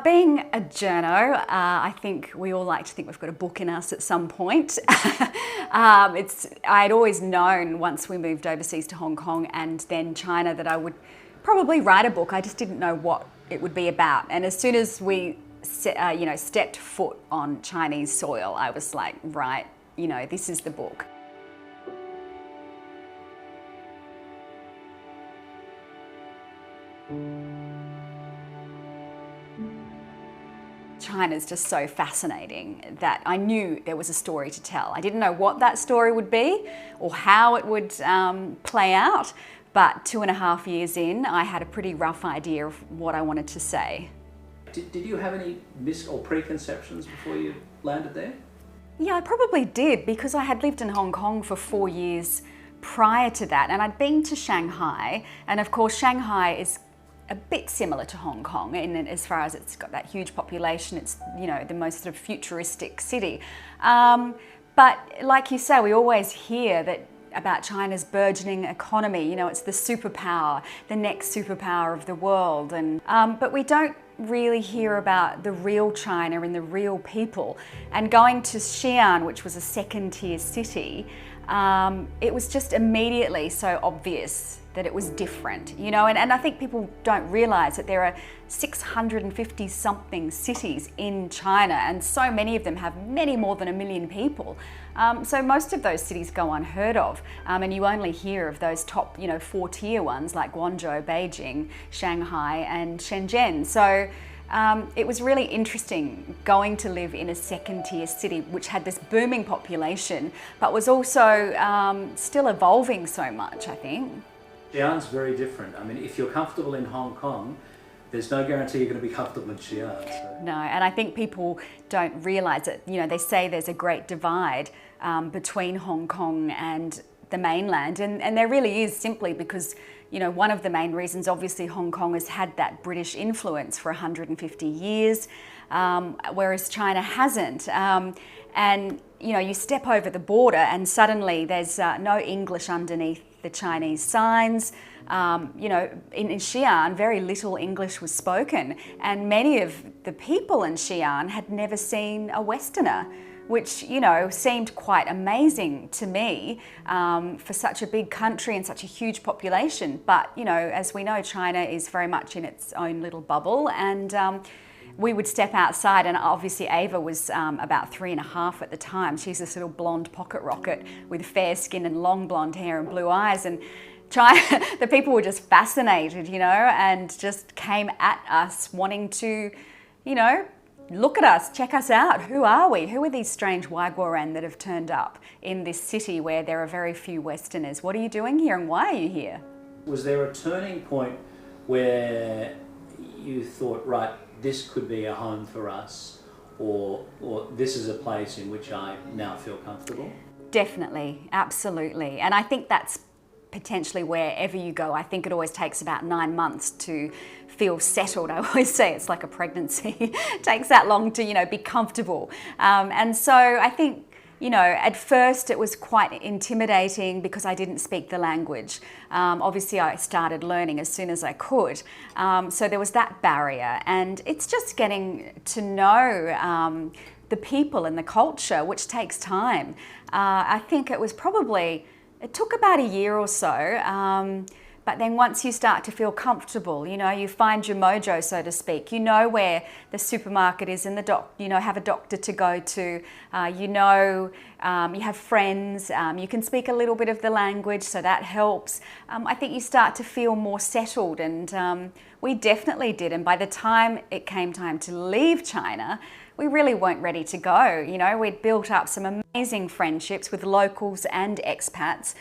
Being a journo, I think we all like to think we've got a book in us at some point. I'd always known once we moved overseas to Hong Kong and then China that I would probably write a book. I just didn't know what it would be about. And as soon as we stepped foot on Chinese soil, I was like, right, this is the book. China's just so fascinating that I knew there was a story to tell. I didn't know what that story would be or how it would play out, but 2.5 years in, I had a pretty rough idea of what I wanted to say. Did you have any or preconceptions before you landed there? Yeah, I probably did, because I had lived in Hong Kong for 4 years prior to that, and I'd been to Shanghai, and of course Shanghai is a bit similar to Hong Kong as far as it's got that huge population. It's the most sort of futuristic city, but like you say, we always hear that about China's burgeoning economy. It's the superpower, the next superpower of the world, and but we don't really hear about the real China and the real people. And going to Xi'an, which was a second-tier city, it was just immediately so obvious that it was different, and I think people don't realize that there are 650 something cities in China, and so many of them have many more than 1 million people. So most of those cities go unheard of, and you only hear of those top, 4-tier ones like Guangzhou, Beijing, Shanghai, and Shenzhen. So it was really interesting going to live in a second-tier city which had this booming population, but was also still evolving so much, I think. Xi'an's very different. I mean, if you're comfortable in Hong Kong, there's no guarantee you're going to be comfortable in Xi'an. So. No, and I think people don't realise it. They say there's a great divide between Hong Kong and the mainland, and there really is, simply because one of the main reasons, obviously, Hong Kong has had that British influence for 150 years, whereas China hasn't. And you step over the border and suddenly there's no English underneath the Chinese signs. In Xi'an, very little English was spoken, and many of the people in Xi'an had never seen a Westerner, which, seemed quite amazing to me for such a big country and such a huge population. But, as we know, China is very much in its own little bubble, and we would step outside, and obviously Ava was about 3.5 at the time. She's this little blonde pocket rocket with fair skin and long blonde hair and blue eyes, and the people were just fascinated, and just came at us wanting to, look at us, check us out. Who are we? Who are these strange Waiguaran that have turned up in this city where there are very few Westerners? What are you doing here, and why are you here? Was there a turning point where you thought, right, this could be a home for us, or this is a place in which I now feel comfortable? Definitely, absolutely. And I think that's potentially wherever you go. I think it always takes about 9 months to feel settled. I always say it's like a pregnancy. It takes that long to, be comfortable. And so I think, at first it was quite intimidating because I didn't speak the language. Obviously I started learning as soon as I could. So there was that barrier, and it's just getting to know the people and the culture, which takes time. I think it took about a year or so, but then once you start to feel comfortable, you find your mojo, so to speak. You know where the supermarket is and have a doctor to go to. You have friends. You can speak a little bit of the language, so that helps. I think you start to feel more settled, and we definitely did. And by the time it came time to leave China, we really weren't ready to go. We'd built up some amazing friendships with locals and expats.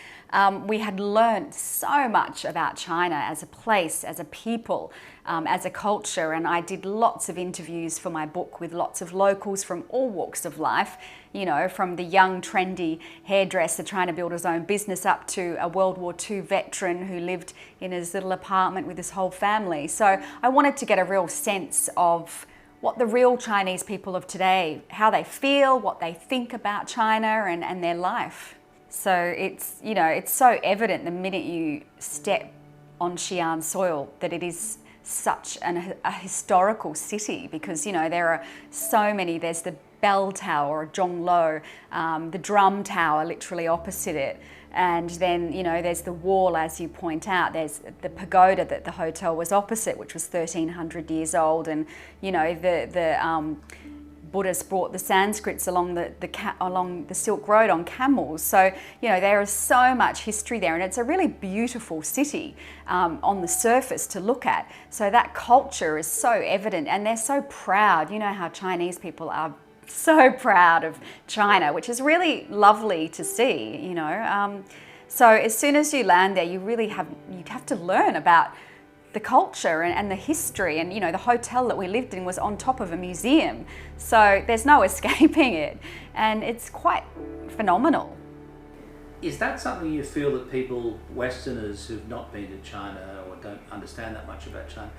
We had learned so much about China as a place, as a people, as a culture, and I did lots of interviews for my book with lots of locals from all walks of life, from the young trendy hairdresser trying to build his own business up to a World War II veteran who lived in his little apartment with his whole family. So I wanted to get a real sense of what the real Chinese people of today, how they feel, what they think about China and their life. So it's so evident the minute you step on Xi'an soil that it is such a historical city, because, you know, there are so many. There's the bell tower, or Zhonglo, the drum tower literally opposite it. And then, you know, there's the wall, as you point out. There's the pagoda that the hotel was opposite, which was 1,300 years old. And, you know, the Buddhists brought the Sanskrits along the Silk Road on camels. So, you know, there is so much history there, and it's a really beautiful city on the surface to look at. So that culture is so evident, and they're so proud. You know how Chinese people are so proud of China, which is really lovely to see, you know. So as soon as you land there, you have to learn about the culture and the history. And, you know, the hotel that we lived in was on top of a museum, so there's no escaping it, and it's quite phenomenal. Is that something you feel that people, Westerners who've not been to China or don't understand that much about China,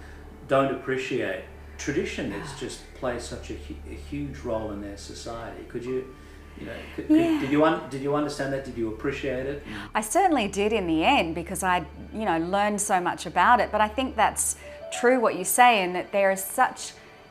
don't appreciate? Tradition has just plays such a huge role in their society. Could you, did you understand that? Did you appreciate it? I certainly did in the end, because I, you know, learned so much about it. But I think that's true what you say, in that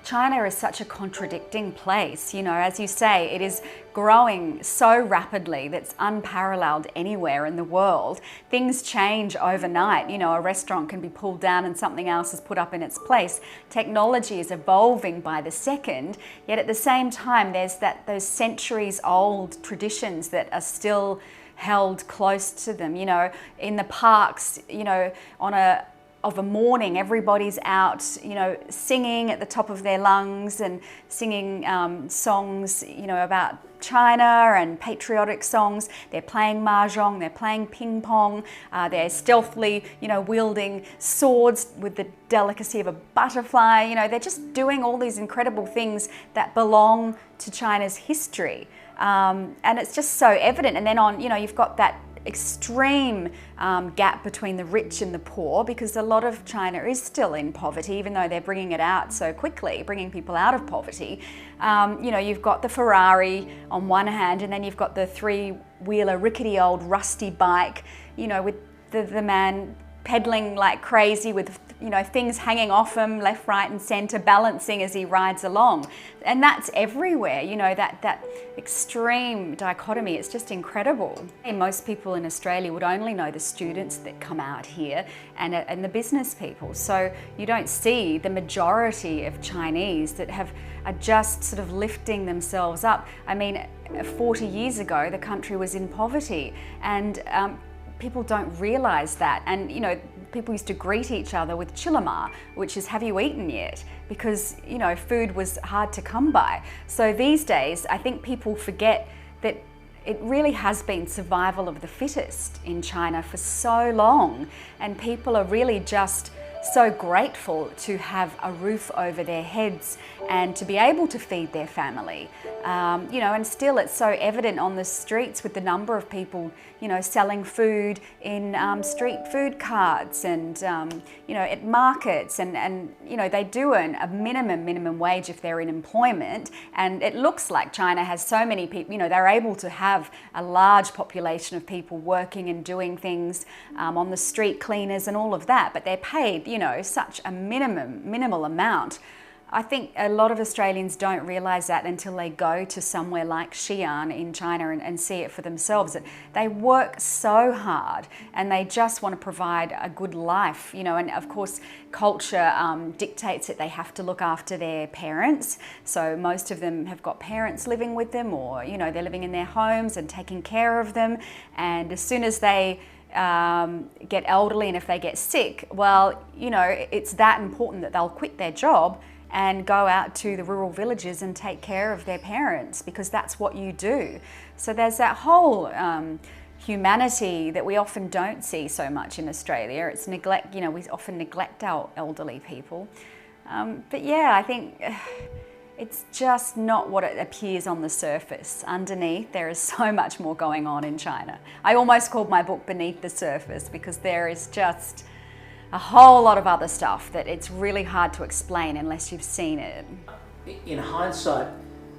China is such a contradicting place. You know, as you say, it is growing so rapidly that's unparalleled anywhere in the world. Things change overnight. You know, a restaurant can be pulled down and something else is put up in its place. Technology is evolving by the second, yet at the same time there's those centuries old traditions that are still held close to them. You know, in the parks, you know, of a morning, everybody's out, you know, singing at the top of their lungs and singing songs, you know, about China, and patriotic songs. They're playing mahjong, they're playing ping pong, they're stealthily, you know, wielding swords with the delicacy of a butterfly. You know, they're just doing all these incredible things that belong to China's history. And it's just so evident. And then you know, you've got that extreme gap between the rich and the poor, because a lot of China is still in poverty, even though they're bringing it out so quickly, bringing people out of poverty. You know, you've got the Ferrari on one hand, and then you've got the three-wheeler rickety old rusty bike, you know, with the man pedaling like crazy with, you know, things hanging off him left, right and centre, balancing as he rides along. And that's everywhere, you know, that extreme dichotomy. It's just incredible. And most people in Australia would only know the students that come out here and the business people. So you don't see the majority of Chinese that are just sort of lifting themselves up. I mean, 40 years ago, the country was in poverty, and people don't realise that. And, you know, people used to greet each other with chilama, which is, have you eaten yet? Because, you know, food was hard to come by. So these days, I think people forget that it really has been survival of the fittest in China for so long. And people are really just so grateful to have a roof over their heads and to be able to feed their family. You know, and still it's so evident on the streets with the number of people, you know, selling food in street food carts and, you know, at markets, and, you know, they do earn a minimum wage if they're in employment. And it looks like China has so many people, you know, they're able to have a large population of people working and doing things on the street, cleaners and all of that, but they're paid, you know, such a minimal amount. I think a lot of Australians don't realise that until they go to somewhere like Xi'an in China and see it for themselves. That they work so hard and they just want to provide a good life, you know, and of course culture dictates that they have to look after their parents. So most of them have got parents living with them, or, you know, they're living in their homes and taking care of them. And as soon as they get elderly and if they get sick, well, you know, it's that important that they'll quit their job and go out to the rural villages and take care of their parents, because that's what you do. So there's that whole humanity that we often don't see so much in Australia. It's neglect, you know, we often neglect our elderly people. But yeah, I think it's just not what it appears on the surface. Underneath, there is so much more going on in China. I almost called my book Beneath the Surface, because there is just a whole lot of other stuff that it's really hard to explain unless you've seen it. In hindsight,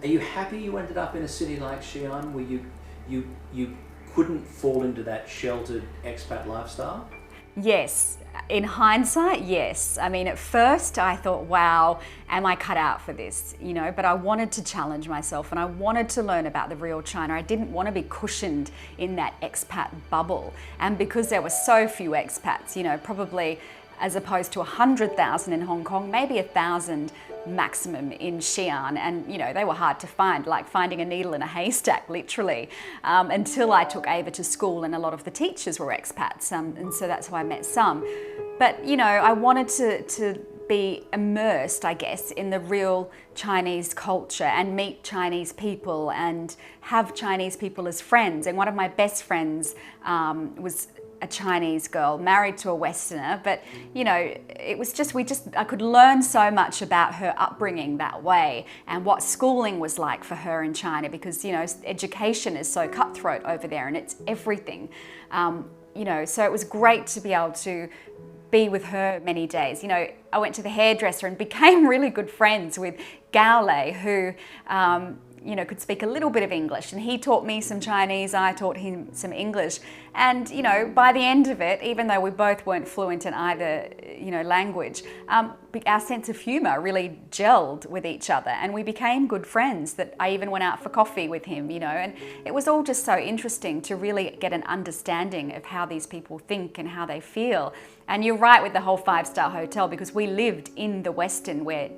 are you happy you ended up in a city like Xi'an, where you couldn't fall into that sheltered expat lifestyle? Yes, in hindsight, yes. I mean, at first I thought, wow, am I cut out for this? You know, but I wanted to challenge myself and I wanted to learn about the real China. I didn't want to be cushioned in that expat bubble. And because there were so few expats, you know, probably as opposed to 100,000 in Hong Kong, maybe 1,000 maximum in Xi'an, and you know they were hard to find, like finding a needle in a haystack, literally, until I took Ava to school, and a lot of the teachers were expats, and so that's how I met some. But you know, I wanted to be immersed, I guess, in the real Chinese culture and meet Chinese people and have Chinese people as friends. And one of my best friends was a Chinese girl married to a Westerner, but you know, it was just, I could learn so much about her upbringing that way and what schooling was like for her in China, because you know, education is so cutthroat over there and it's everything. You know, so it was great to be able to be with her many days. You know, I went to the hairdresser and became really good friends with Gao Lei, who you know, could speak a little bit of English, and he taught me some Chinese, I taught him some English. And you know, by the end of it, even though we both weren't fluent in either, you know, language, our sense of humour really gelled with each other, and we became good friends. That I even went out for coffee with him, you know, and it was all just so interesting to really get an understanding of how these people think and how they feel. And you're right with the whole 5-star hotel, because we lived in the Westin where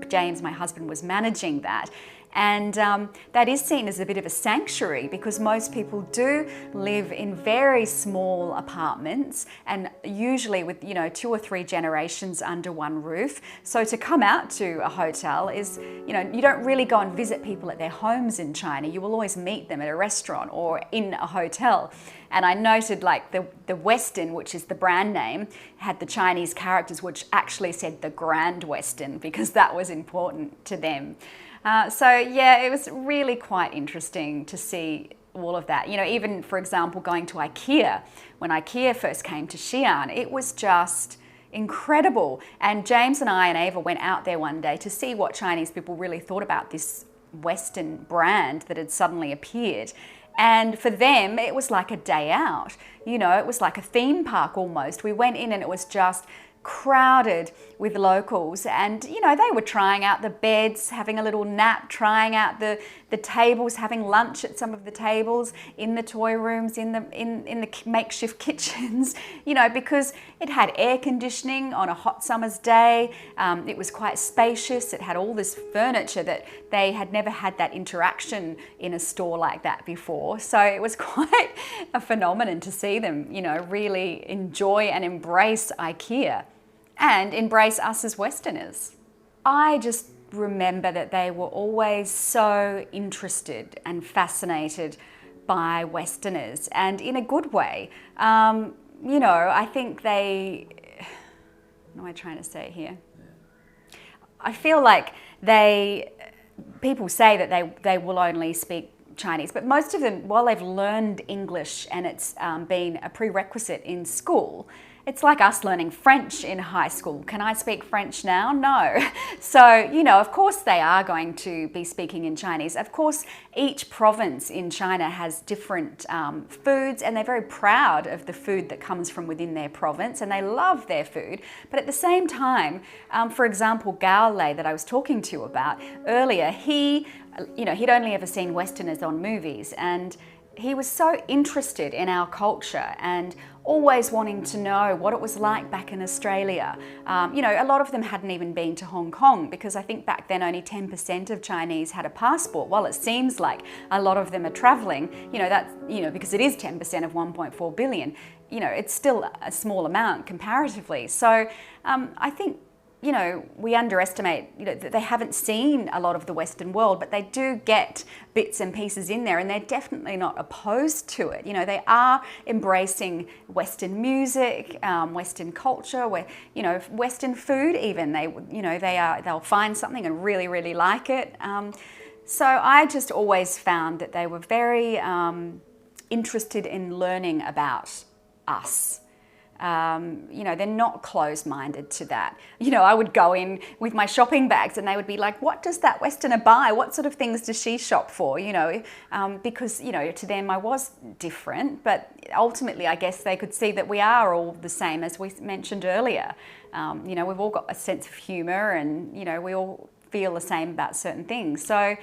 James, my husband, was managing that. And that is seen as a bit of a sanctuary, because most people do live in very small apartments, and usually with, you know, 2 or 3 generations under one roof. So to come out to a hotel is, you know, you don't really go and visit people at their homes in China. You will always meet them at a restaurant or in a hotel. And I noted, like, the Westin, which is the brand name, had the Chinese characters which actually said the Grand Westin, because that was important to them. So yeah, it was really quite interesting to see all of that. You know, even for example, going to IKEA, when IKEA first came to Xi'an, it was just incredible. And James and I and Ava went out there one day to see what Chinese people really thought about this Western brand that had suddenly appeared. And for them, it was like a day out. You know, it was like a theme park almost. We went in and it was just crowded with locals, and you know, they were trying out the beds, having a little nap, trying out the tables, having lunch at some of the tables, in the toy rooms, in the makeshift kitchens, you know, because it had air conditioning on a hot summer's day. It was quite spacious. It had all this furniture that they had never had that interaction in a store like that before. So it was quite a phenomenon to see them, you know, really enjoy and embrace IKEA and embrace us as Westerners. I just remember that they were always so interested and fascinated by Westerners, and in a good way. You know, I think what am I trying to say here? I feel like people say that they will only speak Chinese, but most of them, while they've learned English and it's been a prerequisite in school, it's like us learning French in high school. Can I speak French now? No. So, you know, of course they are going to be speaking in Chinese. Of course, each province in China has different foods, and they're very proud of the food that comes from within their province, and they love their food. But at the same time, for example, Gao Lei that I was talking to you about earlier, he'd only ever seen Westerners on movies, and he was so interested in our culture and always wanting to know what it was like back in Australia. You know, a lot of them hadn't even been to Hong Kong, because I think back then only 10% of Chinese had a passport. While it seems like a lot of them are traveling, you know, that's, you know, because it is 10% of 1.4 billion, you know, it's still a small amount comparatively. So I think, you know, we underestimate, you know, that they haven't seen a lot of the Western world, but they do get bits and pieces in there, and they're definitely not opposed to it. You know, they are embracing Western music, Western culture, you know, Western food even. They'll find something and really, really like it. So I just always found that they were very interested in learning about us. They're not closed-minded to that. I would go in with my shopping bags and they would be like, what does that Westerner buy? What sort of things does she shop for? Because, to them I was different, but ultimately I guess they could see that we are all the same, as we mentioned earlier. We've all got a sense of humour and, we all feel the same about certain things. So,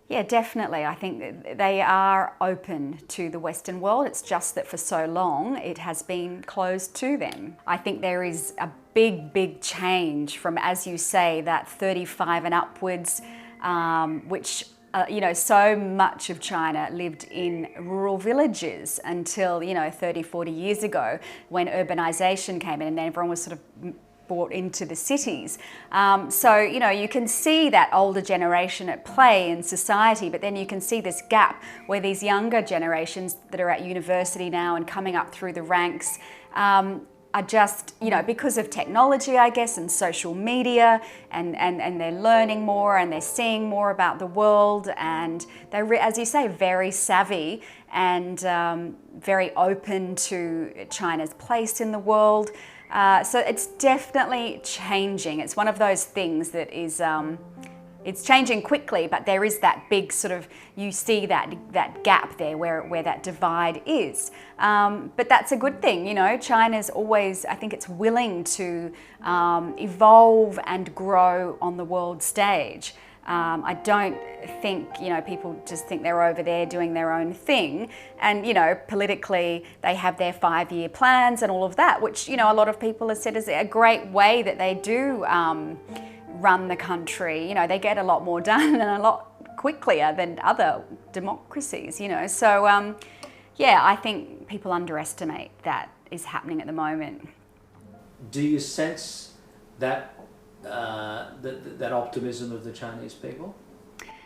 yeah, definitely. I think that they are open to the Western world. It's just that for so long it has been closed to them. I think there is a big change from, as you say, that 35 and upwards, which so much of China lived in rural villages until 30, 40 years ago, when urbanization came in and then everyone was sort of brought into the cities. You can see that older generation at play in society, but then you can see this gap where these younger generations that are at university now and coming up through the ranks are just, because of technology, I guess, and social media, and they're learning more and they're seeing more about the world, and they're, as you say, very savvy and very open to China's place in the world. So it's definitely changing. It's one of those things that is, it's changing quickly, but there is that big sort of, you see that gap there where that divide is. But that's a good thing, China's always, I think it's willing to evolve and grow on the world stage. I don't think, people just think they're over there doing their own thing. And, politically, they have their 5-year plans and all of that, which, a lot of people have said is a great way that they do run the country. They get a lot more done and a lot quicker than other democracies, So, I think people underestimate that is happening at the moment. Do you sense that that optimism of the Chinese people?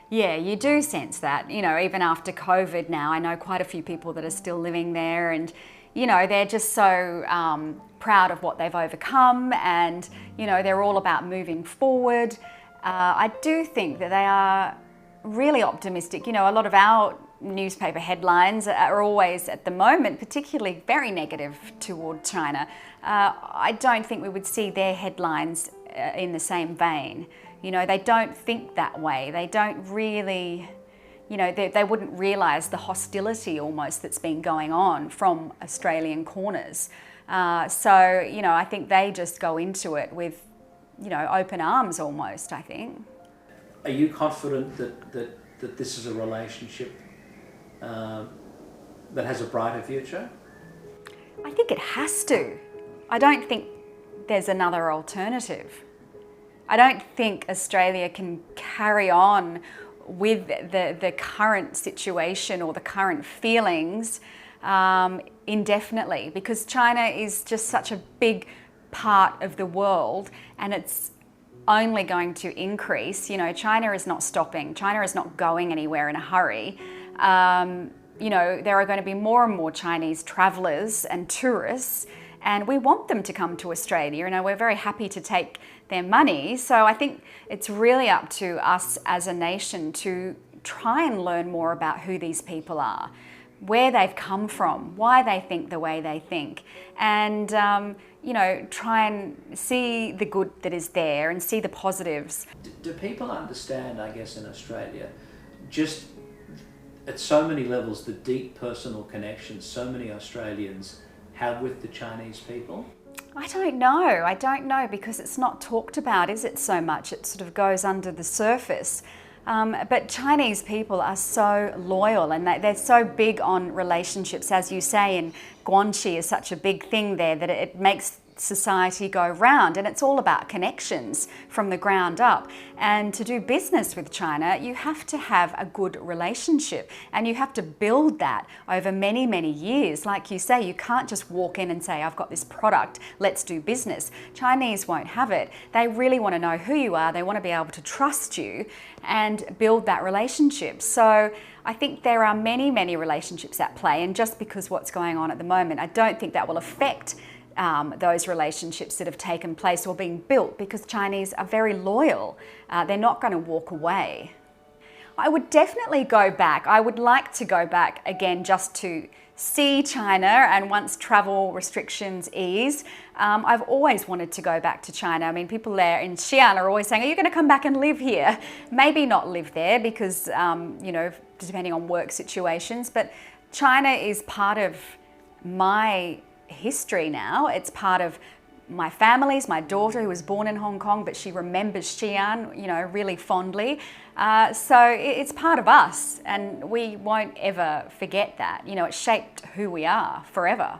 Yeah, you do sense that, even after COVID now, I know quite a few people that are still living there, and, they're just so proud of what they've overcome, and, they're all about moving forward. I do think that they are really optimistic. A lot of our newspaper headlines are always, at the moment, particularly very negative toward China. I don't think we would see their headlines in the same vein. They don't think that way. They don't really, they wouldn't realise the hostility almost that's been going on from Australian corners. I think they just go into it with, open arms almost, I think. Are you confident that this is a relationship that has a brighter future? I think it has to. I don't think there's another alternative. I don't think Australia can carry on with the current situation or the current feelings indefinitely, because China is just such a big part of the world, and it's only going to increase. China is not stopping. China is not going anywhere in a hurry. There are going to be more and more Chinese travellers and tourists, and we want them to come to Australia. We're very happy to take their money. So I think it's really up to us as a nation to try and learn more about who these people are, where they've come from, why they think the way they think, and try and see the good that is there and see the positives. Do people understand, I guess, in Australia, just at so many levels, the deep personal connections so many Australians have with the Chinese people? I don't know, because it's not talked about, is it, so much? It sort of goes under the surface. But Chinese people are so loyal, and they're so big on relationships, as you say, and Guanxi is such a big thing there that it makes society go round, and it's all about connections from the ground up. And to do business with China, you have to have a good relationship, and you have to build that over many, many years. Like you say, you can't just walk in and say, I've got this product, let's do business. Chinese won't have it. They really want to know who you are. They want to be able to trust you and build that relationship. So I think there are many, many relationships at play, and just because what's going on at the moment, I don't think that will affect those relationships that have taken place or been built, because Chinese are very loyal. They're not going to walk away. I would definitely go back. I would like to go back again just to see China, and once travel restrictions ease, I've always wanted to go back to China. I mean, people there in Xi'an are always saying, are you going to come back and live here? Maybe not live there because, you know, depending on work situations, but China is part of my history now. It's part of my family's, my daughter who was born in Hong Kong, but she remembers Xi'an, you know, really fondly. So it's part of us, and we won't ever forget that. You know, it shaped who we are forever.